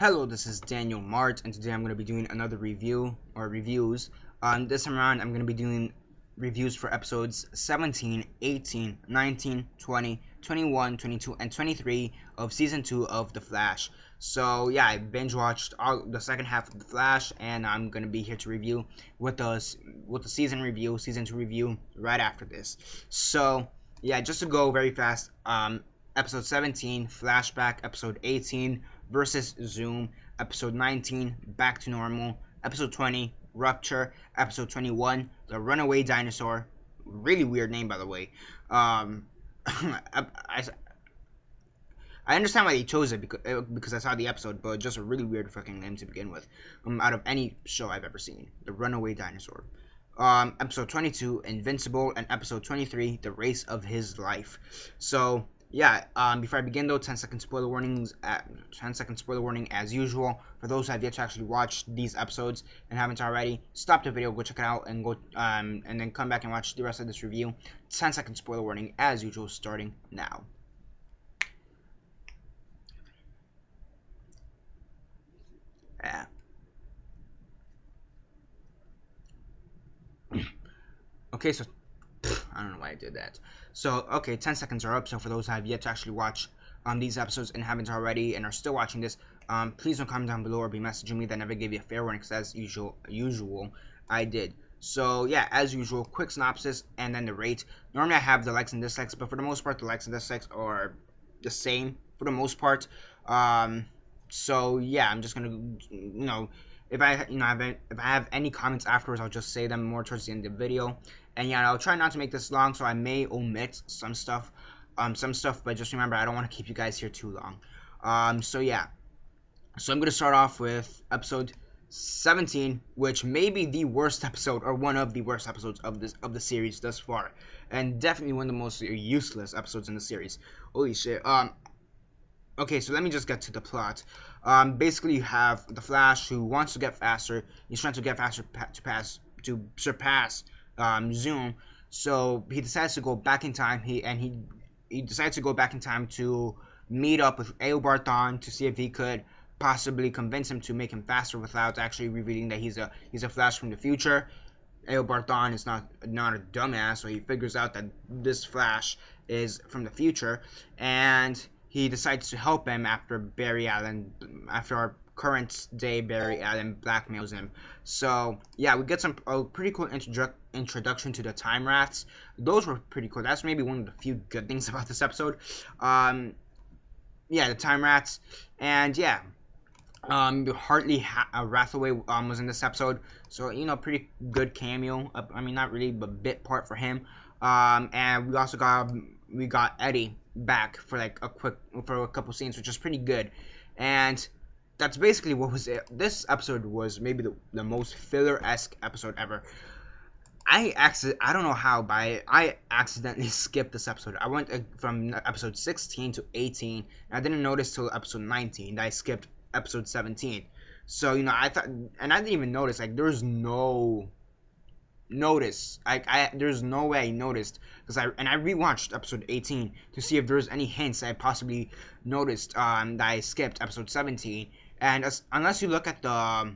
Hello, this is Daniel Mart, and today I'm going to be doing another review, or reviews. This time around, I'm going to be doing reviews for episodes 17, 18, 19, 20, 21, 22, and 23 of Season 2 of The Flash. So, yeah, I binge-watched the second half of The Flash, and I'm going to be here to review with the Season 2 review, right after this. So, yeah, just to go very fast, Episode 17, Flashback, Episode 18, versus Zoom, Episode 19, Back to Normal, Episode 20, Rupture, Episode 21, The Runaway Dinosaur, really weird name by the way. I understand why they chose it because I saw the episode, but just a really weird fucking name to begin with. Out of any show I've ever seen, The Runaway Dinosaur. Episode 22, Invincible, and Episode 23, The Race of His Life. So, yeah, before I begin though, 10-second spoiler warnings. 10-second spoiler warning as usual. For those who have yet to actually watch these episodes and haven't already, stop the video, go check it out, and go and then come back and watch the rest of this review. 10-second spoiler warning as usual, starting now. Yeah. Okay, so I don't know why I did that. So, okay, 10 seconds are up. So for those who have yet to actually watch these episodes and haven't already and are still watching this, please don't comment down below or be messaging me that never gave you a fair warning, because as usual, I did. So, yeah, as usual, quick synopsis and then the rate. Normally I have the likes and dislikes, but for the most part, the likes and dislikes are the same for the most part. So, yeah, I'm just going to, if I have any comments afterwards, I'll just say them more towards the end of the video. And yeah, I'll try not to make this long, so I may omit some stuff, but just remember, I don't want to keep you guys here too long. So yeah, so I'm gonna start off with episode 17, which may be the worst episode, or one of the worst episodes of the series thus far, and definitely one of the most useless episodes in the series. Holy shit. Okay, so let me just get to the plot. Basically, you have the Flash who wants to get faster. He's trying to get faster to surpass Zoom. So he decides to go back in time. He decides to go back in time to meet up with Eobard Thawne to see if he could possibly convince him to make him faster without actually revealing that he's a Flash from the future. Eobard Thawne is not a dumbass, so he figures out that this Flash is from the future, and he decides to help him after our current day Barry Allen blackmails him. So yeah, we get a pretty cool introduction to the Time Rats. Those were pretty cool. That's maybe one of the few good things about this episode. Yeah, the Time Rats, and yeah, Hartley Rathaway was in this episode, so pretty good cameo. I mean, not really, but bit part for him. And we also got Eddie back for a couple scenes, which is pretty good. And that's basically what was it. This episode was maybe the most filler-esque episode ever. I don't know how, but I accidentally skipped this episode. I went from episode 16 to 18, and I didn't notice till episode 19 that I skipped episode 17. So I thought, and I didn't even notice. There's no notice. There's no way I noticed, because I rewatched episode 18 to see if there's any hints I possibly noticed that I skipped episode 17. And unless you look at the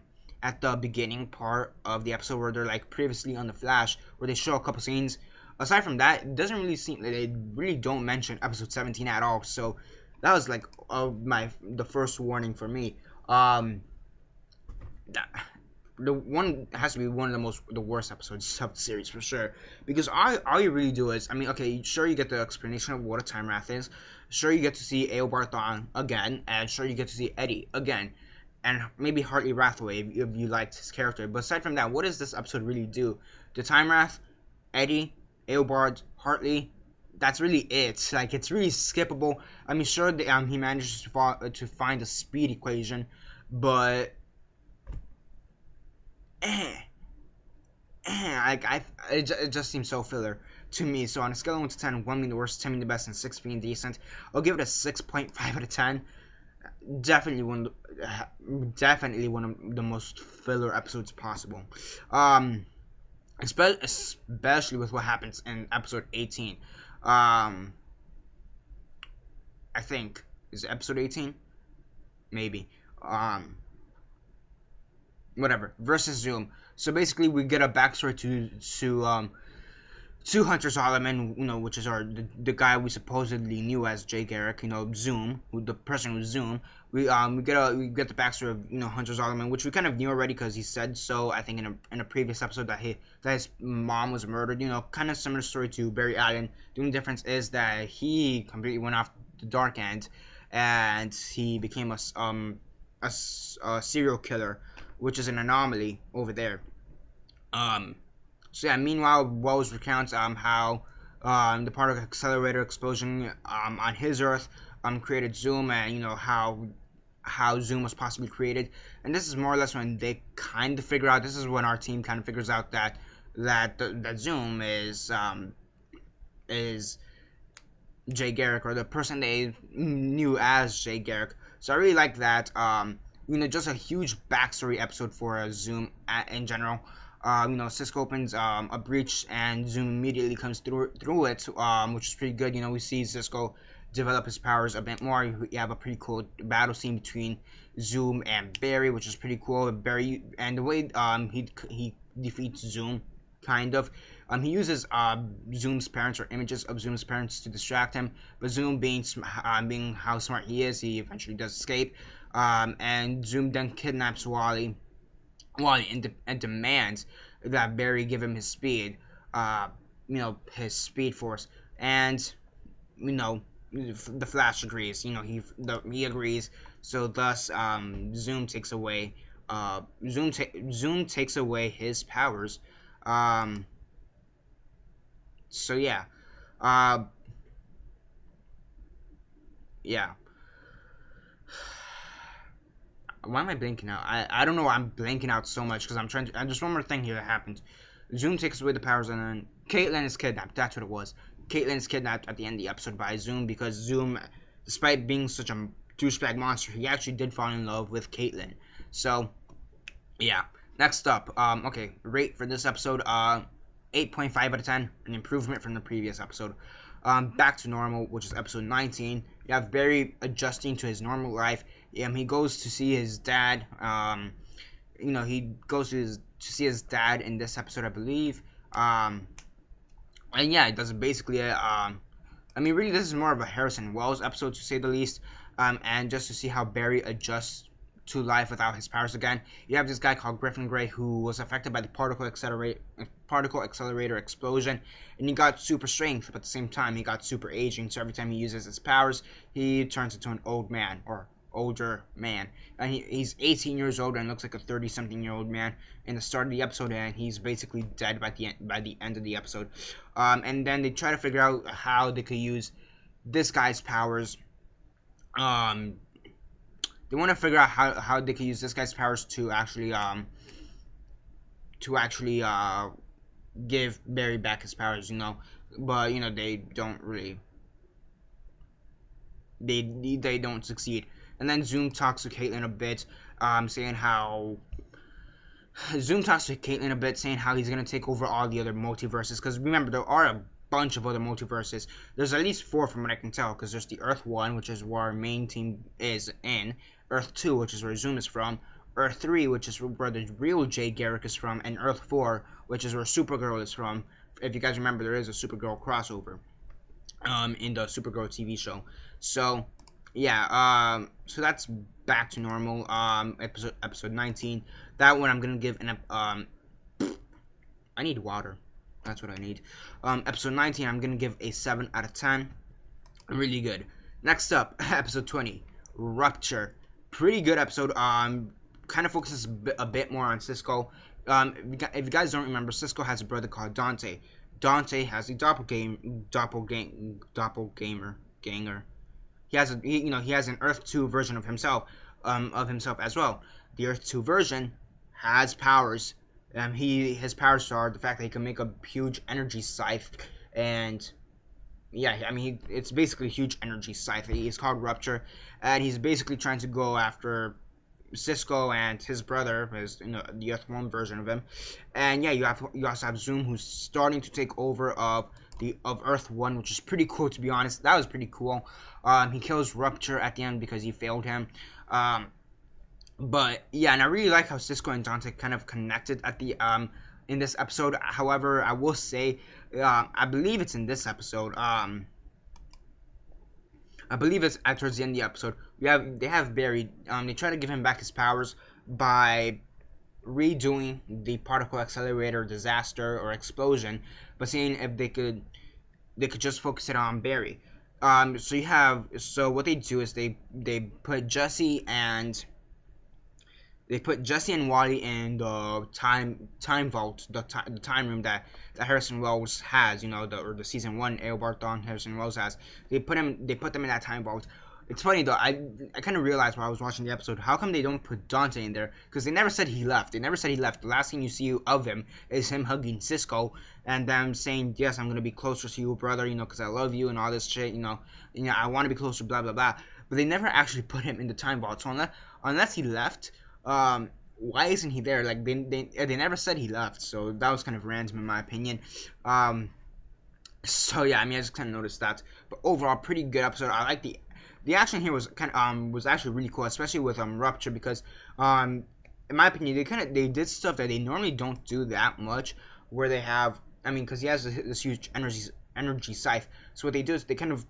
beginning part of the episode where they're previously on the Flash, where they show a couple scenes, aside from that, it doesn't really seem that they really don't mention episode 17 at all. So that was the first warning for me. The one has to be one of the worst episodes of the series for sure, because all you really do is, I mean, okay, sure, you get the explanation of what a Time Wrath is, sure, you get to see Eobard Thawne again, and sure, you get to see Eddie again, and maybe Hartley Rathaway if you liked his character. But aside from that, what does this episode really do? The Time Wrath, Eddie, Eobard, Hartley, that's really it. It's really skippable. I mean, sure, he manages to find the speed equation, but it just seems so filler to me. So on a scale of 1 to 10, 1 being the worst, 10 being the best, and 6 being decent, I'll give it a 6.5 out of 10. Definitely one of the most filler episodes possible. Especially with what happens in episode 18. I think is it episode 18, maybe. whatever, versus Zoom. So basically, we get a backstory to Hunter Solomon, which is the guy we supposedly knew as Jay Garrick, Zoom, the person who's Zoom. We get the backstory of Hunter Solomon, which we kind of knew already because he said so. I think in a previous episode that his mom was murdered. Kind of similar story to Barry Allen. The only difference is that he completely went off the dark end, and he became a serial killer, which is an anomaly over there. So yeah, meanwhile, Wells recounts how the particle accelerator explosion on his Earth created Zoom, and how Zoom was possibly created. And this is more or less when they kind of figure out. This is when our team kind of figures out that Zoom is Jay Garrick, or the person they knew as Jay Garrick. So I really like that. Just a huge backstory episode for Zoom in general. Cisco opens a breach, and Zoom immediately comes through it, which is pretty good. We see Cisco develop his powers a bit more. You have a pretty cool battle scene between Zoom and Barry, which is pretty cool. Barry, and the way he defeats Zoom, kind of. He uses Zoom's parents, or images of Zoom's parents, to distract him. But Zoom, being how smart he is, he eventually does escape. And Zoom then kidnaps Wally and demands that Barry give him his speed, his speed force, and the Flash agrees. He agrees. So thus, Zoom takes away his powers. So yeah, yeah. Why am I blanking out? I don't know why I'm blanking out so much, because I'm trying to. Just one more thing here that happens. Zoom takes away the powers, and then Caitlin is kidnapped. That's what it was. Caitlin is kidnapped at the end of the episode by Zoom, because Zoom, despite being such a douchebag monster, he actually did fall in love with Caitlin. So, yeah. Next up, okay, rate for this episode, 8.5 out of 10, an improvement from the previous episode. Back to normal, which is episode 19. You have Barry adjusting to his normal life. He goes to see his dad. He goes to see his dad in this episode, I believe. And yeah, it does basically. Really, this is more of a Harrison Wells episode, to say the least. And just to see how Barry adjusts to life without his powers again. You have this guy called Griffin Grey, who was affected by the particle accelerator explosion, and he got super strength, but at the same time he got super aging. So every time he uses his powers, he turns into an old man, or older man, and he's 18 years old and looks like a 30-something-year-old man in the start of the episode, and he's basically dead by the end of the episode. And then they try to figure out how they could use this guy's powers. They want to figure out how they could use this guy's powers to actually give Barry back his powers, but they don't really. They don't succeed. And then Zoom talks to Caitlin a bit, saying how he's gonna take over all the other multiverses. Because remember, there are a bunch of other multiverses. There's at least 4 from what I can tell. Because there's the Earth 1, which is where our main team is in. Earth 2, which is where Zoom is from. Earth 3, which is where the real Jay Garrick is from. And Earth 4, which is where Supergirl is from. If you guys remember, there is a Supergirl crossover in the Supergirl TV show. So yeah, so that's back to normal. Episode 19. That one I'm gonna give an I need water. That's what I need. Episode 19, I'm gonna give a 7 out of 10. Really good. Next up, episode 20, Rupture. Pretty good episode. Kind of focuses a bit more on Cisco. If you guys don't remember, Cisco has a brother called Dante. Dante has a doppelganger. He has an Earth 2 version of himself as well. The Earth 2 version has powers. His powers are the fact that he can make a huge energy scythe, and yeah, it's basically a huge energy scythe. He's called Rupture, and he's basically trying to go after Cisco and his brother, the Earth 1 version of him. And yeah, you also have Zoom, who's starting to take over of Earth 1, which is pretty cool, to be honest. That was pretty cool. He kills Rupture at the end because he failed him. But yeah, and I really like how Cisco and Dante kind of connected at the in this episode. However, I will say, I believe it's in this episode. I believe it's towards the end of the episode. They have Barry. They try to give him back his powers by redoing the particle accelerator disaster or explosion, but seeing if they could just focus it on Barry. So what they do is they put Jesse and Wally in the time vault, the time room that Harrison Wells has, the season 1 Aelbart Dawn Harrison Wells has. They put them in that time vault. It's funny though. I kind of realized while I was watching the episode, how come they don't put Dante in there? Because they never said he left. The last thing you see of him is him hugging Cisco and them saying, "Yes, I'm gonna be closer to you, brother. Because I love you and all this shit. I want to be closer. Blah blah blah." But they never actually put him in the time vault. So unless he left, why isn't he there? Like they never said he left. So that was kind of random in my opinion. So yeah, I mean I just kind of noticed that. But overall, pretty good episode. I like the action here was was actually really cool, especially with Rupture, because in my opinion they did stuff that they normally don't do that much, where they have, I mean, because he has this huge energy scythe. So what they do is they kind of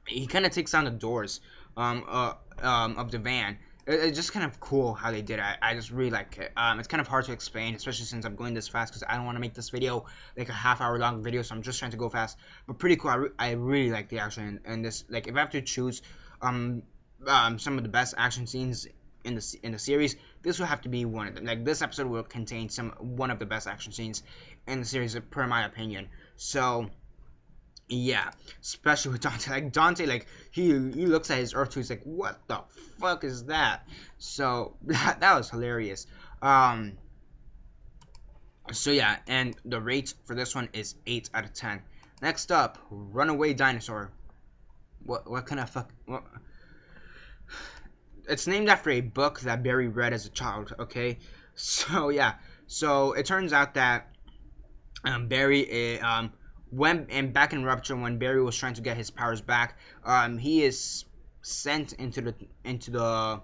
he kind of takes down the doors of the van. It's just kind of cool how they did it. I just really like it. It's kind of hard to explain, especially since I'm going this fast, because I don't want to make this video like a half-hour long video, so I'm just trying to go fast. But pretty cool. I really like the action and this. Like, if I have to choose some of the best action scenes in the series, this will have to be one of them. Like, this episode will contain one of the best action scenes in the series, per my opinion. So yeah, especially with Dante. Like Dante, like he looks at his Earth 2, he's like, what the fuck is that? So that was hilarious. So yeah, and the rate for this one is 8 out of 10. Next up, Runaway Dinosaur. What kind of fuck? What? It's named after a book that Barry read as a child. Okay, so yeah, so it turns out that Barry back in Rupture, when Barry was trying to get his powers back, he is sent into the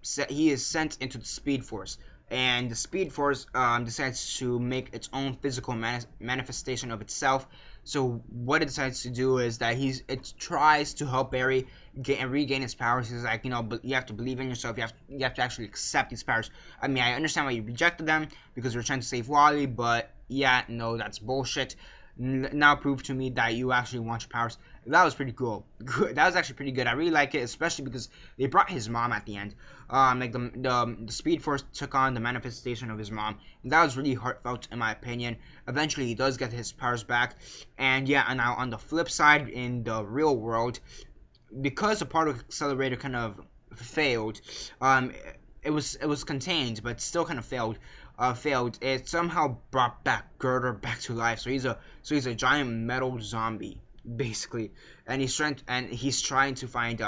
Speed Force, and the Speed Force decides to make its own physical manifestation of itself. So what it decides to do is that it tries to help Barry regain his powers. He's like, but you have to believe in yourself. You have to actually accept these powers. I mean, I understand why you rejected them, because you're trying to save Wally, but yeah, no, that's bullshit. Now prove to me that you actually want your powers. That was pretty cool. That was actually pretty good. I really like it, especially because they brought his mom at the end. Like the Speed Force took on the manifestation of his mom, and that was really heartfelt in my opinion. Eventually, he does get his powers back, and yeah. And now on the flip side, in the real world, because the particle accelerator kind of failed, it was contained, but still kind of failed. It somehow brought back Girder back to life. So he's a giant metal zombie, basically, and he's trying to find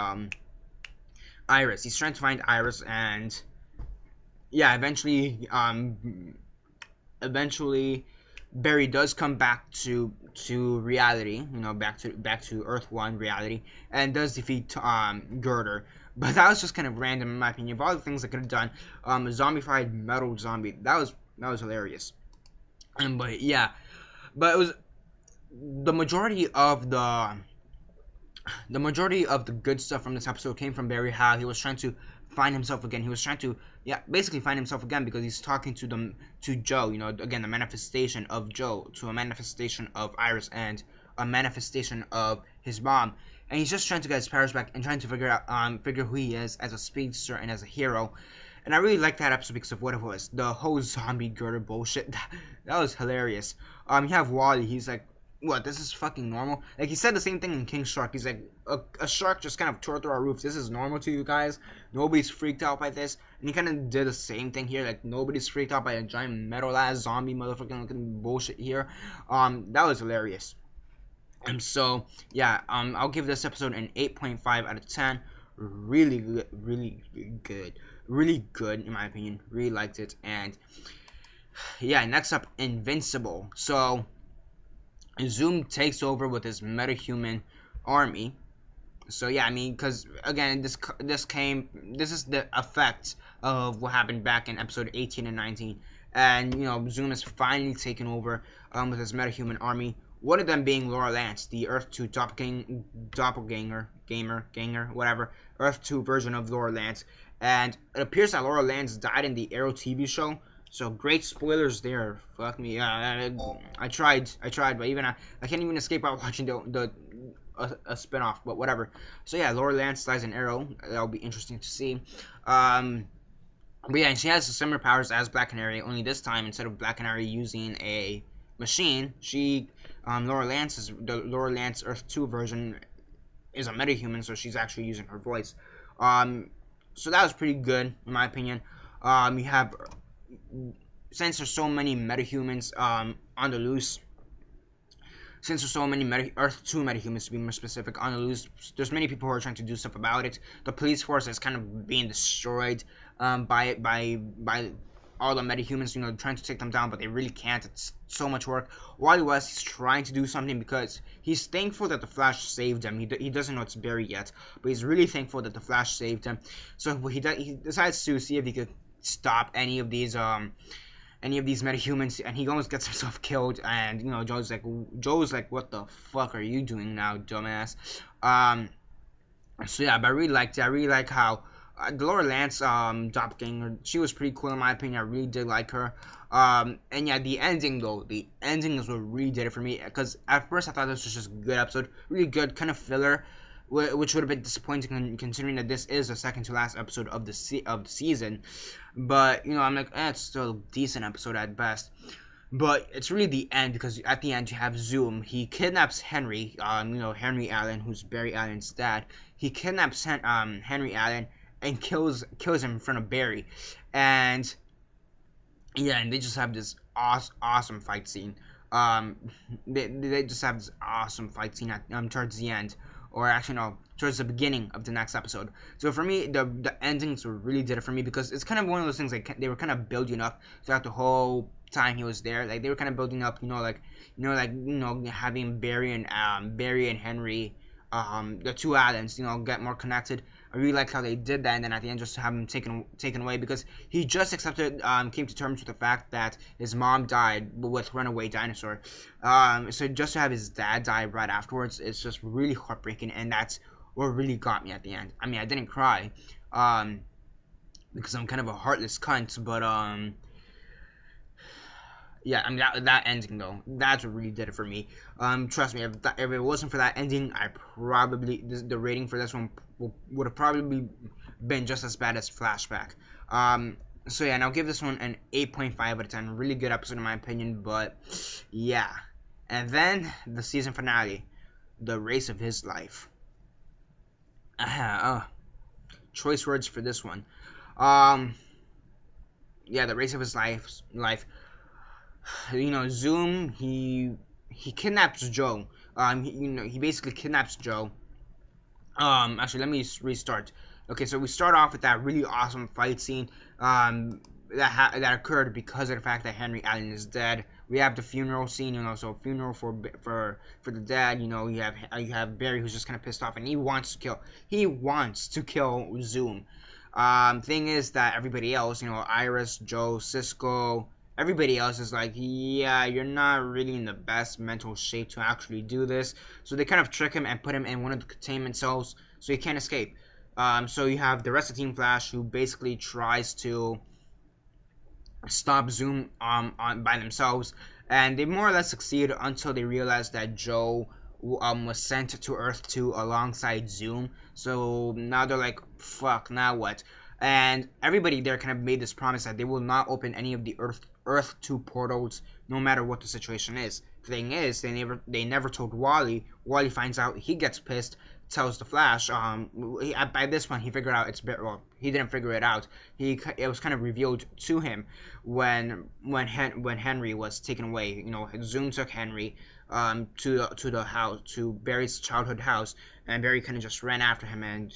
Iris. He's trying to find Iris, and yeah, eventually Barry does come back to reality, back to Earth 1 reality, and does defeat Girder. But that was just kind of random in my opinion. Of all the things I could have done, a zombified metal zombie, that was hilarious. But yeah, but it was the majority of the good stuff from this episode came from Barry. How he was trying to find himself again. He was trying to basically find himself again, because he's talking to Joe. Again, the manifestation of Joe, to a manifestation of Iris, and a manifestation of his mom. And he's just trying to get his powers back and trying to figure who he is as a speedster and as a hero. And I really liked that episode because of what it was. The whole zombie Girder bullshit. That was hilarious. You have Wally. He's like, what, this is fucking normal? Like, he said the same thing in King Shark. He's like, a shark just kind of tore through our roof. This is normal to you guys? Nobody's freaked out by this? And he kind of did the same thing here. Like, nobody's freaked out by a giant metal-ass zombie motherfucking looking bullshit here. That was hilarious. And so, yeah, I'll give this episode an 8.5 out of 10. Really good, really good in my opinion. Really liked it. And yeah, next up, Invincible. So Zoom takes over with his metahuman army. So yeah, I mean, because again, this is the effect of what happened back in episode 18 and 19, and you know, Zoom is finally taken over with his metahuman army. One of them being Laura Lance, the Earth 2 ganger, whatever, Earth 2 version of Laura Lance, and it appears that Laura Lance died in the Arrow TV show. So great spoilers there. Fuck me. Yeah, I tried, but even I can't even escape out watching a spinoff, but whatever. So yeah, Laura Lance dies in Arrow. That'll be interesting to see. But yeah, and she has similar powers as Black Canary. Only this time, instead of Black Canary using a machine, Laura Lance Earth 2 version is a metahuman, so she's actually using her voice. So that was pretty good in my opinion. You have, since there's so many metahumans on the loose. Since there's so many Earth 2 metahumans, to be more specific, on the loose, there's many people who are trying to do stuff about it. The police force is kind of being destroyed by all the metahumans, you know, trying to take them down, but they really can't. It's so much work. Wally West, he's trying to do something because he's thankful that the Flash saved him. He doesn't know it's Barry yet, but he's really thankful that the Flash saved him. So he decides to see if he could stop any of these metahumans, and he almost gets himself killed. And you know, Joe's like, what the fuck are you doing now, dumbass? So yeah, but I really liked it. I really like how Laura Lance doppelganger, she was pretty cool in my opinion. I really did like her. And yeah, the ending is what really did it for me, because at first I thought this was just a good episode, really good, kind of filler, which would have been disappointing considering that this is the second to last episode of the season. But you know, I'm like, it's still a decent episode at best. But it's really the end, because at the end you have Zoom. He kidnaps Henry, you know, Henry Allen, who's Barry Allen's dad. He kidnaps Henry Allen and kills him in front of Barry. And yeah, and they just have this awesome fight scene. They just have this awesome fight scene at, towards the end. Or actually no, towards the beginning of the next episode. So for me, the endings really did it for me, because it's kind of one of those things like they were kind of building up throughout the whole time he was there. Like they were kind of building up, having Barry and Henry, the two Allens, get more connected. I really like how they did that, and then at the end just to have him taken away, because he just came to terms with the fact that his mom died with runaway dinosaur. So just to have his dad die right afterwards, it's just really heartbreaking, and that's what really got me at the end. I mean, I didn't cry, because I'm kind of a heartless cunt, but yeah, I mean that ending though, that's what really did it for me. Trust me, if it wasn't for that ending, I probably the rating for this one would have probably been just as bad as Flashback. So yeah, and I'll give this one an 8.5 out of 10. Really good episode in my opinion, but yeah. And then the season finale, the race of his life. Choice words for this one. Yeah, the race of his life. Zoom, he kidnaps Joe. He basically kidnaps Joe. Actually, let me restart. Okay, so we start off with that really awesome fight scene that occurred because of the fact that Henry Allen is dead. We have the funeral scene, so funeral for the dad. You have Barry, who's just kind of pissed off, and he wants to kill Zoom. Thing is that everybody else, Iris, Joe, Cisco, everybody else is like, yeah, you're not really in the best mental shape to actually do this. So they kind of trick him and put him in one of the containment cells so he can't escape. So you have the rest of Team Flash, who basically tries to stop Zoom by themselves, and they more or less succeed until they realize that Joe was sent to Earth 2 alongside Zoom. So now they're like, fuck, now what? And everybody there kind of made this promise that they will not open any of the Earth 2 portals, no matter what the situation is. Thing is, they never told Wally. Wally finds out, he gets pissed, tells the Flash. By this point, he figured out he didn't figure it out. It was kind of revealed to him when Henry was taken away. Zoom took Henry to the house, to Barry's childhood house, and Barry kind of just ran after him and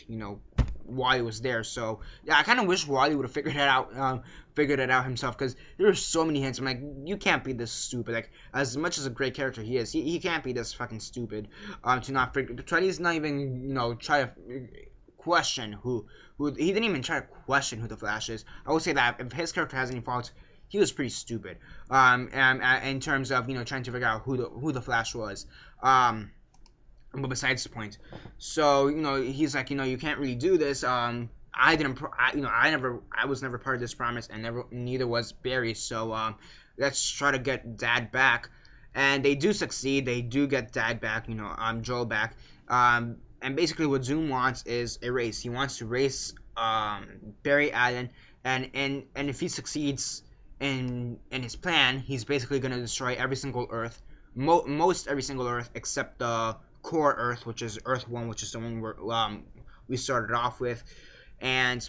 Wally was there. So yeah, I kind of wish Wally would have figured it out himself, because there are so many hints. I'm like, you can't be this stupid. Like, as much as a great character he is, he can't be this fucking stupid. To not figure, to try to not even try to question who he didn't even try to question who the Flash is. I would say that if his character has any faults, he was pretty stupid. In terms of trying to figure out who the Flash was. But besides the point, so he's like, you can't really do this. I didn't, I was never part of this promise, and neither was Barry. So let's try to get Dad back, and they do succeed. They do get Dad back. Joel back. And basically, what Zoom wants is a race. He wants to race Barry Allen, and if he succeeds in his plan, he's basically gonna destroy every single Earth, most every single Earth except the core Earth, which is Earth 1, which is the one where we started off with. And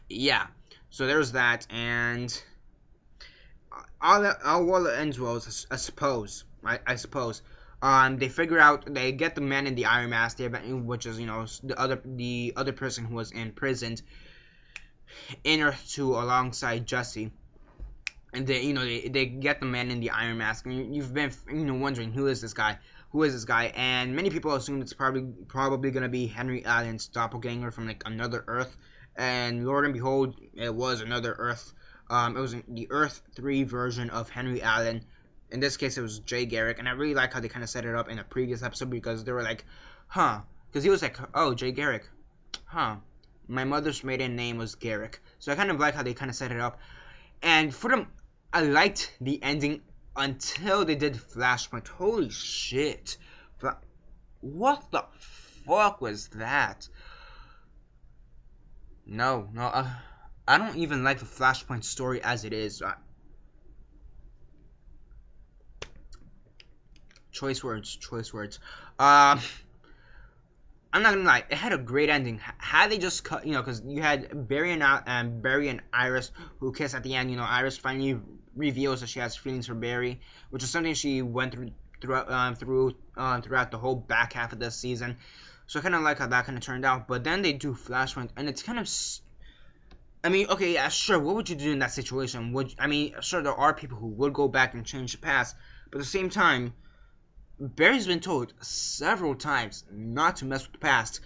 yeah, so there's that, and all that ends well, I suppose. They figure out, they get the man in the Iron Mask, which is the other person who was imprisoned in Earth 2 alongside Jesse. And they get the man in the Iron Mask, and you've been wondering, who is this guy? And many people assume it's probably gonna be Henry Allen's doppelganger from like another Earth, and Lord and behold, it was another Earth. It was the Earth 3 version of Henry Allen. In this case, it was Jay Garrick, and I really like how they kind of set it up in a previous episode, because they were like, because he was like, oh, Jay Garrick, my mother's maiden name was Garrick, so I kind of like how they kind of set it up. And for them, I liked the ending until they did Flashpoint. Holy shit. What the fuck was that? No, I don't even like the Flashpoint story as it is. Choice words. I'm not gonna lie, it had a great ending. Had they just cut, because you had Barry and Iris who kiss at the end. Iris finally reveals that she has feelings for Barry, which is something she went throughout the whole back half of this season. So I kind of like how that kind of turned out. But then they do Flashpoint, and it's kind of, okay, yeah, sure. What would you do in that situation? Sure, there are people who would go back and change the past, but at the same time, Barry's been told several times not to mess with the past,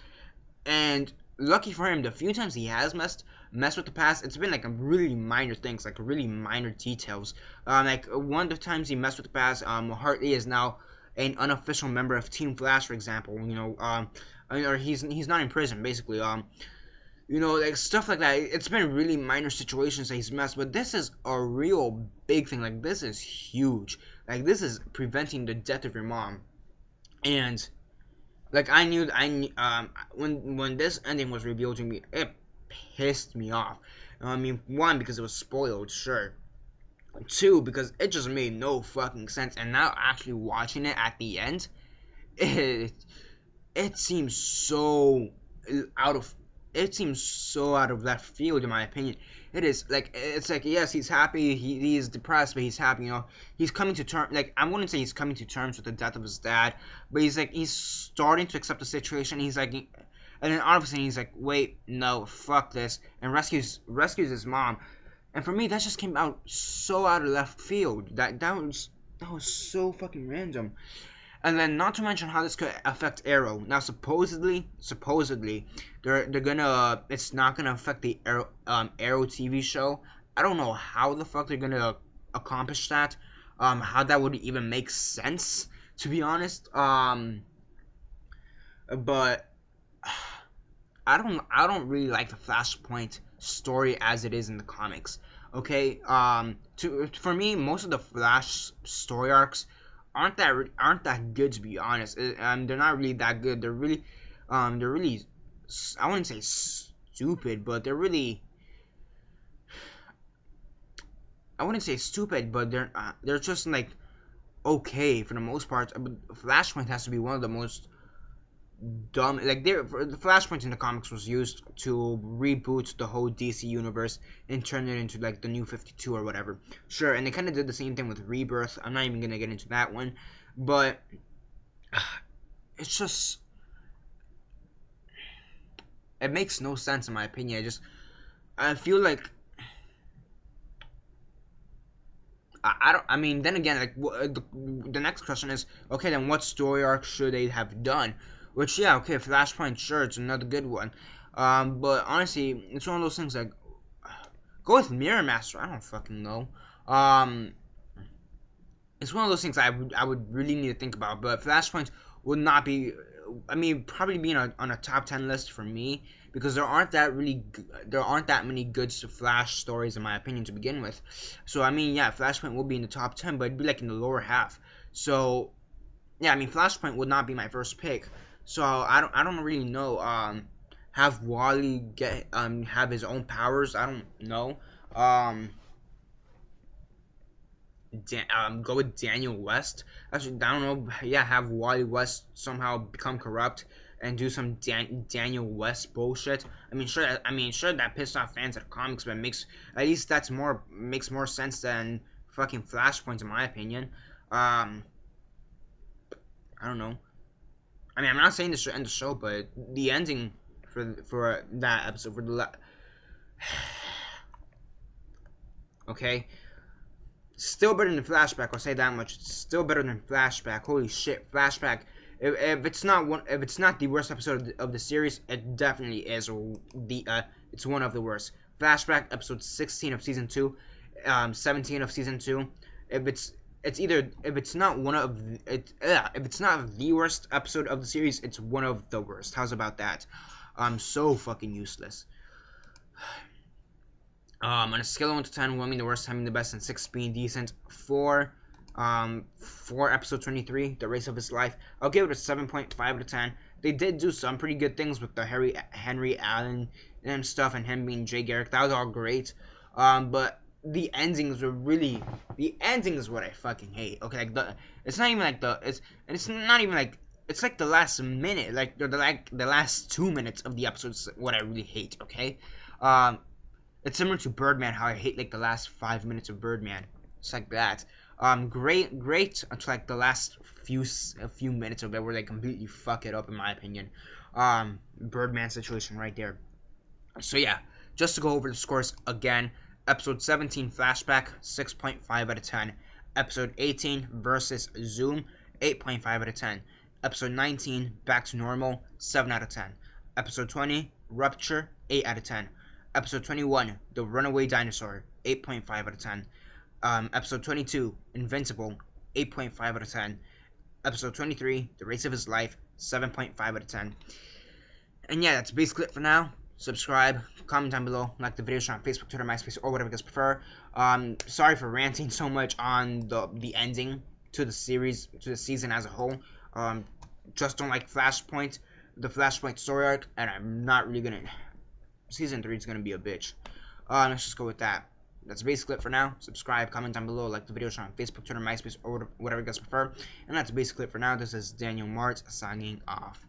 and lucky for him, the few times he has messed with the past, it's been like a really minor things, like really minor details. Like one of the times he messed with the past, Hartley is now an unofficial member of Team Flash, for example. Or he's not in prison, basically. Like stuff like that. It's been really minor situations that he's messed, but this is a real big thing. Like, this is huge. Like, this is preventing the death of your mom. And like, I knew when this ending was revealed to me, it pissed me off. One, because it was spoiled, sure. Two, because it just made no fucking sense. And now actually watching it at the end, it seems so out of left field, in my opinion. It's like, yes, he's happy, he's depressed, but he's happy. He's coming to terms. Like, I wouldn't say he's coming to terms with the death of his dad, but he's starting to accept the situation. He's like, and then all of a sudden he's like, wait, no, fuck this, and rescues his mom. And for me, that just came out so out of left field. That was so fucking random. And then, not to mention how this could affect Arrow. Now, supposedly, they're gonna, it's not gonna affect the Arrow TV show. I don't know how the fuck they're gonna accomplish that. How that would even make sense, to be honest. But I don't really like the Flashpoint story as it is in the comics. Okay, for me, most of the Flash story arcs aren't that good, to be honest. They're not really that good. They're really, I wouldn't say stupid, but they're really, I wouldn't say stupid, but they're just like okay for the most part. But Flashpoint has to be one of the most dumb. Like, the Flashpoint in the comics was used to reboot the whole DC universe and turn it into like the New 52 or whatever. Sure, and they kind of did the same thing with Rebirth. I'm not even gonna get into that one, but it makes no sense in my opinion. I feel like I don't. I mean, then again, like the next question is, okay, then what story arc should they have done? Which, yeah, okay, Flashpoint, sure, it's another good one. But honestly, it's one of those things like, go with Mirror Master. I don't fucking know. It's one of those things I would really need to think about. But Flashpoint would not be. I mean, probably be on a top 10 list for me because there aren't that many good Flash stories in my opinion to begin with. So I mean, yeah, Flashpoint will be in the top 10, but it'd be like in the lower half. So yeah, I mean, Flashpoint would not be my first pick. So I don't really know. Have Wally have his own powers? I don't know. Go with Daniel West. Actually, I don't know. Yeah, have Wally West somehow become corrupt and do some Daniel West bullshit. Sure that pissed off fans of the comics, but at least makes more sense than fucking Flashpoint in my opinion. I don't know. I mean, I'm not saying this should end the show, but the ending for that episode okay. Still better than Flashback, I'll say that much. It's still better than Flashback. Holy shit, Flashback. If it's not the worst episode of the series, it definitely is it's one of the worst. Flashback episode 16 of season 2, 17 of season 2. If it's not the worst episode of the series, it's one of the worst. How's about that? So fucking useless. On a scale of 1 to 10, 1 being the worst, 10 being the best, and 6 being decent. For episode 23, The Race of His Life, I'll give it a 7.5 out of 10. They did do some pretty good things with the Henry Allen and stuff, and him being Jay Garrick. That was all great. But the endings were really, the ending is what I fucking hate. Okay, like it's not even like it's like the last minute, like the last 2 minutes of the episodes, what I really hate. Okay, it's similar to Birdman, how I hate like the last 5 minutes of Birdman. It's like that. Great until like the last few minutes of it where they completely fuck it up in my opinion. Birdman situation right there. So yeah, just to go over the scores again. Episode 17 Flashback, 6.5 out of 10. Episode 18 Versus Zoom, 8.5 out of 10. Episode 19 Back to Normal, 7 out of 10. Episode 20 Rupture, 8 out of 10. Episode 21 The Runaway Dinosaur, 8.5 out of 10. Episode 22 Invincible, 8.5 out of 10. Episode 23 The Race of His Life, 7.5 out of 10. And yeah, that's basically it for now. Subscribe, comment down below, like the video, share on Facebook, Twitter, MySpace, or whatever you guys prefer. Sorry for ranting so much on the ending to the series, to the season as a whole. Just don't like Flashpoint, the Flashpoint story arc, and I'm not really gonna. Season 3 is gonna be a bitch. Let's just go with that. That's basically it for now. Subscribe, comment down below, like the video, share on Facebook, Twitter, MySpace, or whatever you guys prefer. And that's basically it for now. This is Daniel Mart signing off.